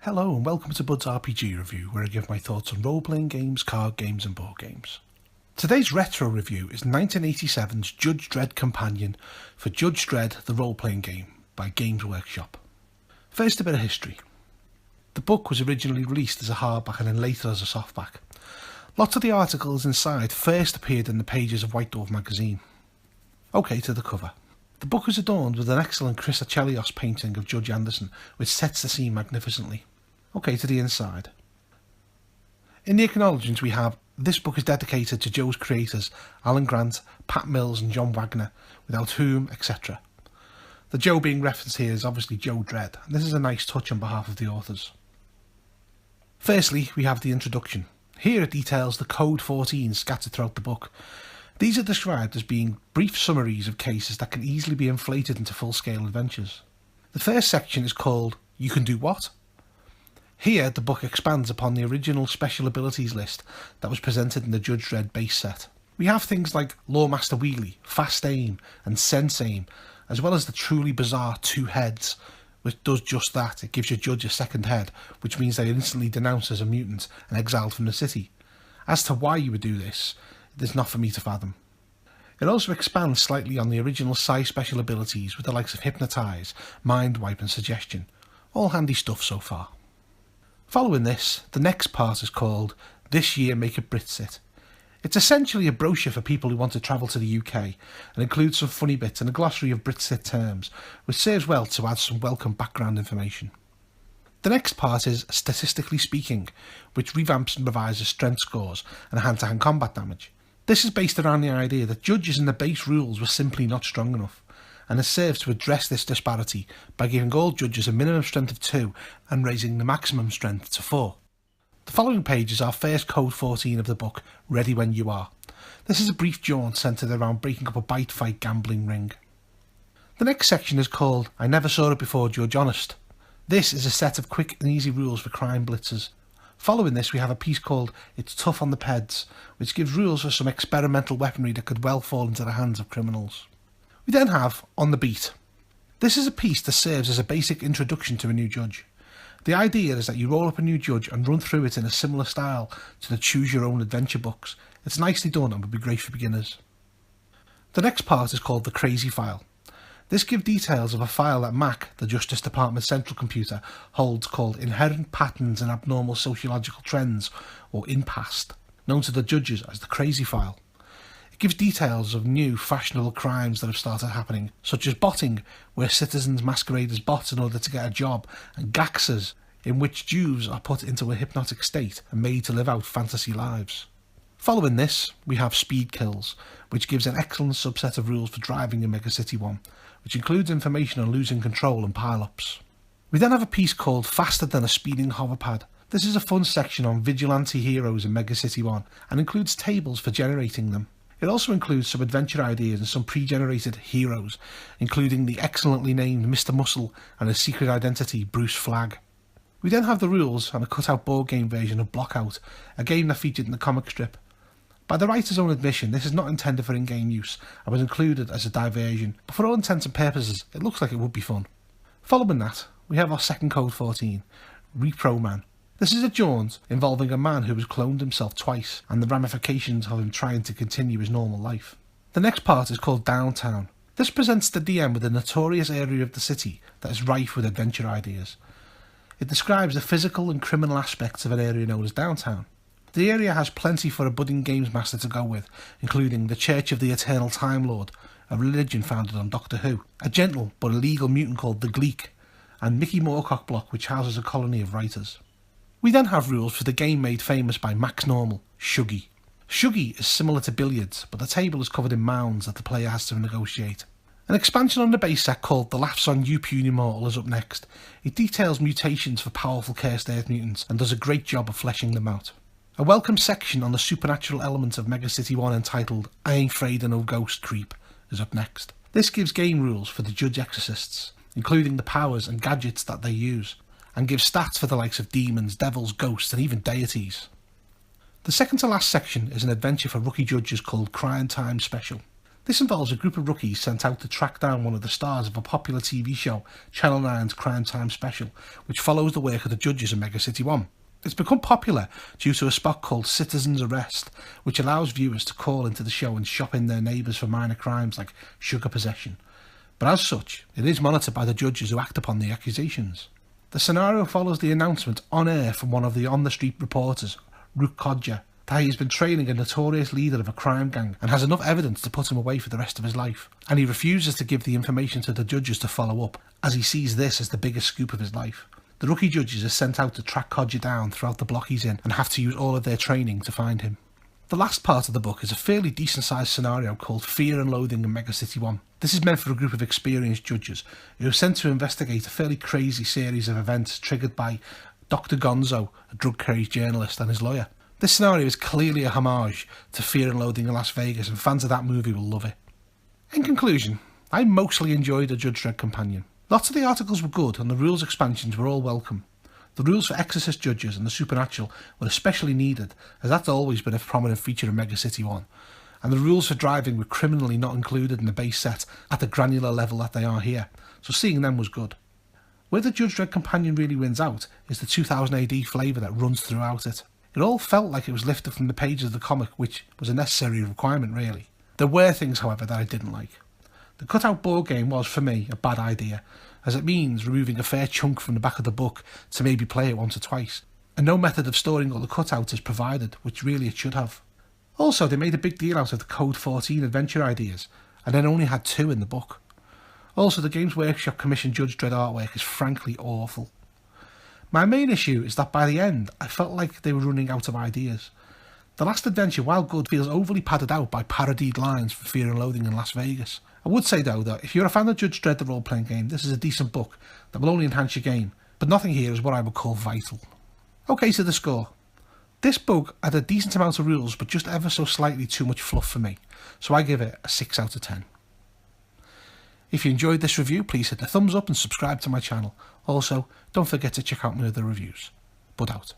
Hello and welcome to Bud's RPG Review, where I give my thoughts on role-playing games, card games and board games. Today's retro review is 1987's Judge Dredd Companion for Judge Dredd the role-playing game by Games Workshop. First, a bit of history. The book was originally released as a hardback and then later as a softback. Lots of the articles inside first appeared in the pages of White Dwarf magazine. Okay, to the cover. The book is adorned with an excellent Chris Achelios painting of Judge Anderson, which sets the scene magnificently. Okay, to the inside. In the acknowledgements we have, this book is dedicated to Joe's creators, Alan Grant, Pat Mills and John Wagner, without whom, etc. The Joe being referenced here is obviously Joe Dredd, and this is a nice touch on behalf of the authors. Firstly, we have the introduction. Here it details the Code 14 scattered throughout the book. These are described as being brief summaries of cases that can easily be inflated into full-scale adventures. The first section is called You Can Do What? Here, the book expands upon the original special abilities list that was presented in the Judge Dredd base set. We have things like Lawmaster Wheelie, Fast Aim, and Sense Aim, as well as the truly bizarre Two Heads, which does just that. It gives your judge a second head, which means they are instantly denounced as a mutant and exiled from the city. As to why you would do this, it is not for me to fathom. It also expands slightly on the original Psi special abilities with the likes of Hypnotise, Mind Wipe and Suggestion. All handy stuff so far. Following this, the next part is called This Year Make It Brit Sit. It's essentially a brochure for people who want to travel to the UK and includes some funny bits and a glossary of Brit Sit terms, which serves well to add some welcome background information. The next part is Statistically Speaking, which revamps and revises strength scores and hand-to-hand combat damage. This is based around the idea that judges in the base rules were simply not strong enough, and it serves to address this disparity by giving all judges a minimum strength of 2 and raising the maximum strength to 4. The following page is our first Code 14 of the book, Ready When You Are. This is a brief jaunt centred around breaking up a bite fight gambling ring. The next section is called I Never Saw It Before, Judge Honest. This is a set of quick and easy rules for crime blitzers. Following this we have a piece called It's Tough on the Peds, which gives rules for some experimental weaponry that could well fall into the hands of criminals. We then have On the Beat. This is a piece that serves as a basic introduction to a new judge. The idea is that you roll up a new judge and run through it in a similar style to the Choose Your Own Adventure books. It's nicely done and would be great for beginners. The next part is called The Crazy File. This gives details of a file that Mac, the Justice Department central computer, holds called Inherent Patterns and Abnormal Sociological Trends, or INPAST, known to the judges as the Crazy File. It gives details of new fashionable crimes that have started happening, such as botting, where citizens masquerade as bots in order to get a job, and gaxers, in which Jews are put into a hypnotic state and made to live out fantasy lives. Following this, we have Speed Kills, which gives an excellent subset of rules for driving in Mega City 1, which includes information on losing control and pile-ups. We then have a piece called Faster Than a Speeding Hoverpad. This is a fun section on vigilante heroes in Mega City 1 and includes tables for generating them. It also includes some adventure ideas and some pre-generated heroes, including the excellently named Mr. Muscle and his secret identity, Bruce Flagg. We then have the rules and a cut-out board game version of Blockout, a game that featured in the comic strip. By the writer's own admission, this is not intended for in-game use and was included as a diversion, but for all intents and purposes, it looks like it would be fun. Following that, we have our second Code 14, Repro Man. This is a jaunt involving a man who has cloned himself twice and the ramifications of him trying to continue his normal life. The next part is called Downtown. This presents the DM with a notorious area of the city that is rife with adventure ideas. It describes the physical and criminal aspects of an area known as Downtown. The area has plenty for a budding games master to go with, including the Church of the Eternal Time Lord, a religion founded on Doctor Who, a gentle but illegal mutant called the Gleek, and Mickey Moorcock Block, which houses a colony of writers. We then have rules for the game made famous by Max Normal, Shuggy. Shuggy is similar to billiards, but the table is covered in mounds that the player has to negotiate. An expansion on the base set called The Laughs on You Puny Mortal is up next. It details mutations for powerful cursed earth mutants and does a great job of fleshing them out. A welcome section on the supernatural elements of Mega City 1 entitled I Ain't Afraid of No Ghost Creep is up next. This gives game rules for the Judge Exorcists, including the powers and gadgets that they use, and gives stats for the likes of demons, devils, ghosts and even deities. The second to last section is an adventure for rookie judges called Crime Time Special. This involves a group of rookies sent out to track down one of the stars of a popular TV show, Channel 9's Crime Time Special, which follows the work of the judges in Mega City 1. It's become popular due to a spot called Citizen's Arrest, which allows viewers to call into the show and shop in their neighbours for minor crimes like sugar possession. But as such, it is monitored by the judges who act upon the accusations. The scenario follows the announcement on air from one of the on-the-street reporters, Rook Kodja, that he has been training a notorious leader of a crime gang and has enough evidence to put him away for the rest of his life. And he refuses to give the information to the judges to follow up, as he sees this as the biggest scoop of his life. The rookie judges are sent out to track Kodja down throughout the block he's in and have to use all of their training to find him. The last part of the book is a fairly decent sized scenario called Fear and Loathing in Mega City 1. This is meant for a group of experienced judges who are sent to investigate a fairly crazy series of events triggered by Dr. Gonzo, a drug-crazed journalist, and his lawyer. This scenario is clearly a homage to Fear and Loathing in Las Vegas, and fans of that movie will love it. In conclusion, I mostly enjoyed the Judge Dredd Companion. Lots of the articles were good and the rules expansions were all welcome. The rules for exorcist judges and the supernatural were especially needed, as that's always been a prominent feature in Mega City 1. And the rules for driving were criminally not included in the base set at the granular level that they are here, so seeing them was good. Where the Judge Dredd Companion really wins out is the 2000 AD flavour that runs throughout it. It all felt like it was lifted from the pages of the comic, which was a necessary requirement really. There were things, however, that I didn't like. The cutout board game was, for me, a bad idea, as it means removing a fair chunk from the back of the book to maybe play it once or twice, and no method of storing all the cutouts is provided, which really it should have. Also, they made a big deal out of the Code 14 adventure ideas, and then only had 2 in the book. Also, the Games Workshop commissioned Judge Dredd artwork is frankly awful. My main issue is that by the end, I felt like they were running out of ideas. The last adventure, while good, feels overly padded out by parodied lines from Fear and Loathing in Las Vegas. I would say though that if you're a fan of Judge Dredd the role-playing game, this is a decent book that will only enhance your game, but nothing here is what I would call vital. Okay, so the score. This book had a decent amount of rules, but just ever so slightly too much fluff for me, so I give it a 6 out of 10. If you enjoyed this review, please hit the thumbs up and subscribe to my channel. Also, don't forget to check out my other reviews. Bud out.